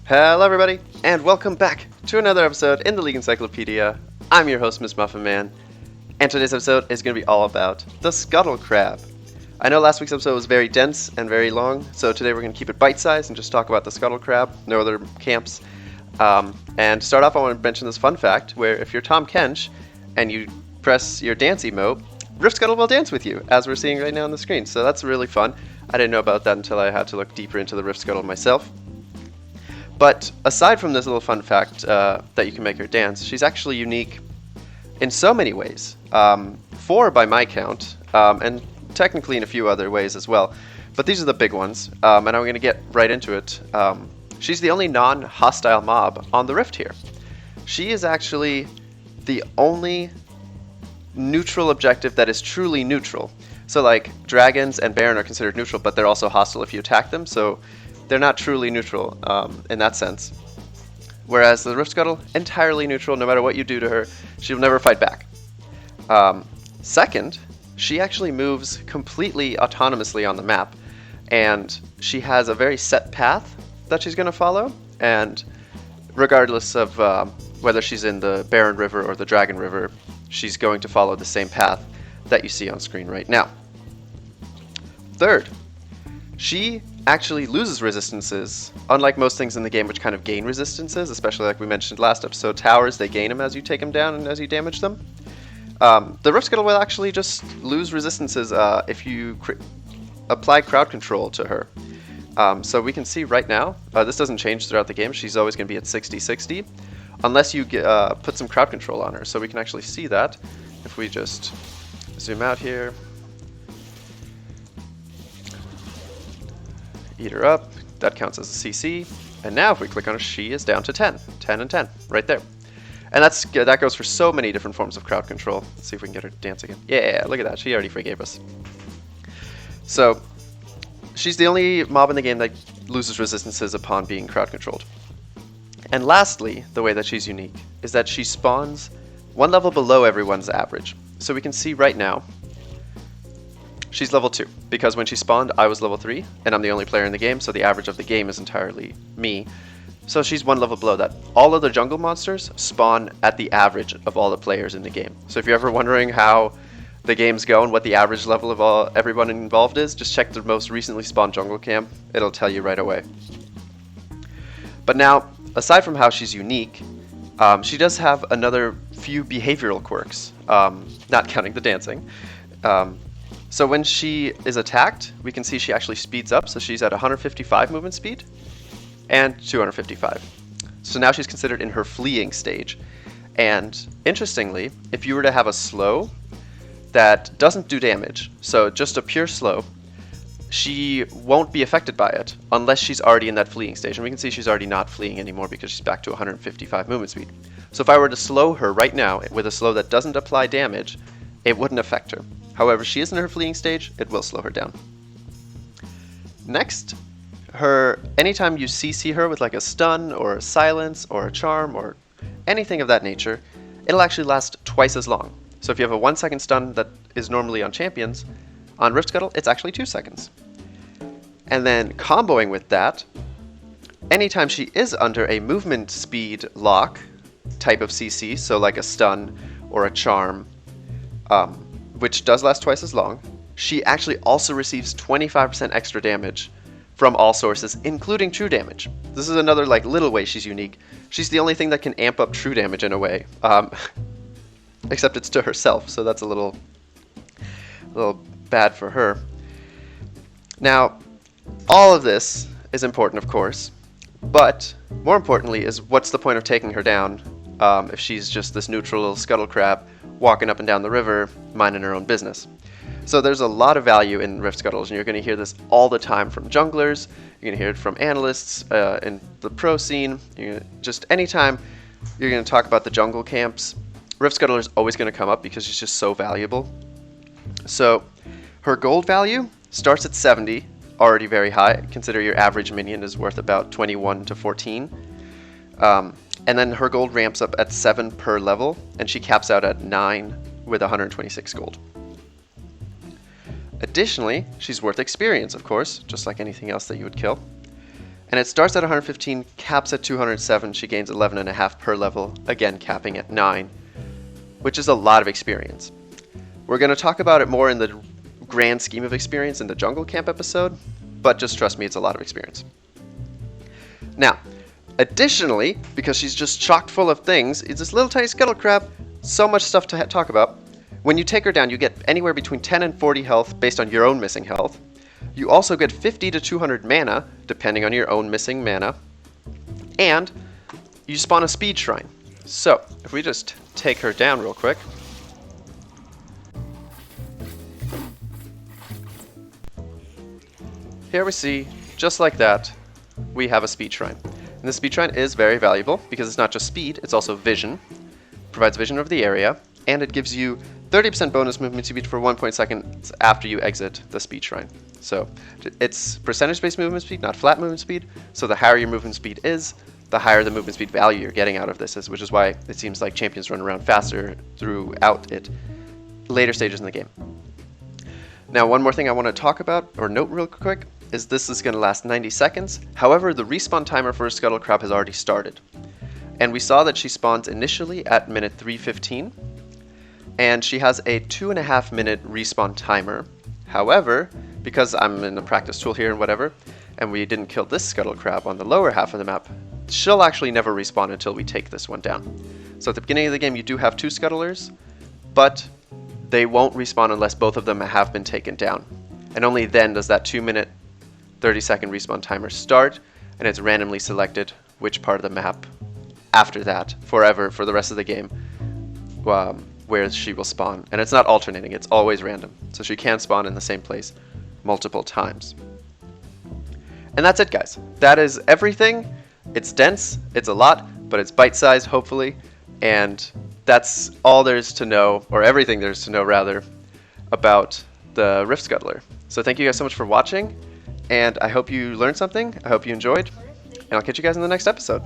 Hello everybody, and welcome back to another episode in the League Encyclopedia. I'm your host, Miss Muffin Man, and today's episode is going to be all about the Scuttle Crab. I know last week's episode was very dense and very long, so today we're going to keep it bite-sized and just talk about the Scuttle Crab, no other camps. And to start off, I want to mention this fun fact, where if you're Tom Kench and you press your dance emote, Rift Scuttle will dance with you, as we're seeing right now on the screen. So that's really fun. I didn't know about that until I had to look deeper into the Rift Scuttle myself. But aside from this little fun fact that you can make her dance, she's actually unique in so many ways. 4 by my count, and technically in a few other ways as well. But these are the big ones, and I'm going to get right into it. She's the only non-hostile mob on the Rift here. She is actually the only neutral objective that is truly neutral. So like dragons and Baron are considered neutral, but they're also hostile if you attack them, so they're not truly neutral in that sense. Whereas the Rift Scuttle, entirely neutral. No matter what you do to her, she'll never fight back. Second, she actually moves completely autonomously on the map, and she has a very set path that she's going to follow, and regardless of whether she's in the Baron River or the Dragon River, she's going to follow the same path that you see on screen right now. Third, she actually loses resistances, unlike most things in the game which kind of gain resistances, especially like we mentioned last episode, towers, they gain them as you take them down and as you damage them. The Rift Scuttle will actually just lose resistances if you apply crowd control to her. So we can see right now, this doesn't change throughout the game, she's always going to be at 60-60, unless you put some crowd control on her. So we can actually see that if we just zoom out here. Eat her up, that counts as a CC, and now if we click on her, she is down to 10 and 10, right there. And that goes for so many different forms of crowd control. Let's see if we can get her to dance again. Yeah, look at that, she already forgave us. So, she's the only mob in the game that loses resistances upon being crowd controlled. And lastly, the way that she's unique is that she spawns one level below everyone's average. So we can see right now, she's level 2, because when she spawned, I was level 3, and I'm the only player in the game, so the average of the game is entirely me. So she's one level below that. All other jungle monsters spawn at the average of all the players in the game. So if you're ever wondering how the game's go and what the average level of everyone involved is, just check the most recently spawned jungle camp. It'll tell you right away. But now, aside from how she's unique, she does have another few behavioral quirks, not counting the dancing. So when she is attacked, we can see she actually speeds up, so she's at 155 movement speed and 255. So now she's considered in her fleeing stage. And interestingly, if you were to have a slow that doesn't do damage, so just a pure slow, she won't be affected by it unless she's already in that fleeing stage. And we can see she's already not fleeing anymore because she's back to 155 movement speed. So if I were to slow her right now with a slow that doesn't apply damage, it wouldn't affect her. However, she is in her fleeing stage, it will slow her down. Next, anytime you CC her with like a stun or a silence or a charm or anything of that nature, it'll actually last twice as long. So if you have a 1 second stun that is normally on champions, on Rift Scuttle, it's actually 2 seconds. And then comboing with that, anytime she is under a movement speed lock type of CC, so like a stun or a charm, which does last twice as long, she actually also receives 25% extra damage from all sources, including true damage. This is another like little way she's unique. She's the only thing that can amp up true damage in a way, except it's to herself, so that's a little bad for her. Now, all of this is important, of course, but more importantly is what's the point of taking her down if she's just this neutral little Scuttle Crab walking up and down the river, minding her own business. So there's a lot of value in Rift Scuttles, and you're going to hear this all the time from junglers, you're going to hear it from analysts in the pro scene, just anytime you're going to talk about the jungle camps, Rift Scuttle is always going to come up because she's just so valuable. So her gold value starts at 70, already very high. Consider your average minion is worth about 21 to 14. And then her gold ramps up at 7 per level, and she caps out at 9 with 126 gold. Additionally, she's worth experience, of course, just like anything else that you would kill. And it starts at 115, caps at 207. She gains 11.5 per level, again capping at 9, which is a lot of experience. We're going to talk about it more in the grand scheme of experience in the jungle camp episode, but just trust me, it's a lot of experience. Now, additionally, because she's just chock full of things, is this little tiny Scuttle Crab, so much stuff to talk about. When you take her down, you get anywhere between 10 and 40 health based on your own missing health. You also get 50 to 200 mana, depending on your own missing mana. And you spawn a speed shrine. So, if we just take her down real quick. Here we see, just like that, we have a speed shrine. And the speed shrine is very valuable because it's not just speed, it's also vision. Provides vision over the area, and it gives you 30% bonus movement speed for 1 seconds after you exit the speed shrine. So it's percentage-based movement speed, not flat movement speed. So the higher your movement speed is, the higher the movement speed value you're getting out of this is, which is why it seems like champions run around faster throughout it later stages in the game. Now, one more thing I want to talk about, or note real quick, is this is going to last 90 seconds. However, the respawn timer for a Scuttle Crab has already started. And we saw that she spawns initially at minute 3:15, and she has a 2.5 minute respawn timer. However, because I'm in the practice tool here and whatever, and we didn't kill this Scuttle Crab on the lower half of the map, she'll actually never respawn until we take this one down. So at the beginning of the game, you do have 2 Scuttlers, but they won't respawn unless both of them have been taken down. And only then does that 2 minute, 30-second respawn timer start, and it's randomly selected which part of the map after that, forever, for the rest of the game, where she will spawn. And it's not alternating, it's always random. So she can spawn in the same place multiple times. And that's it, guys. That is everything. It's dense, it's a lot, but it's bite-sized, hopefully. And that's all there's to know, or everything there's to know, rather, about the Rift Scuttler. So thank you guys so much for watching, and I hope you learned something. I hope you enjoyed, and I'll catch you guys in the next episode.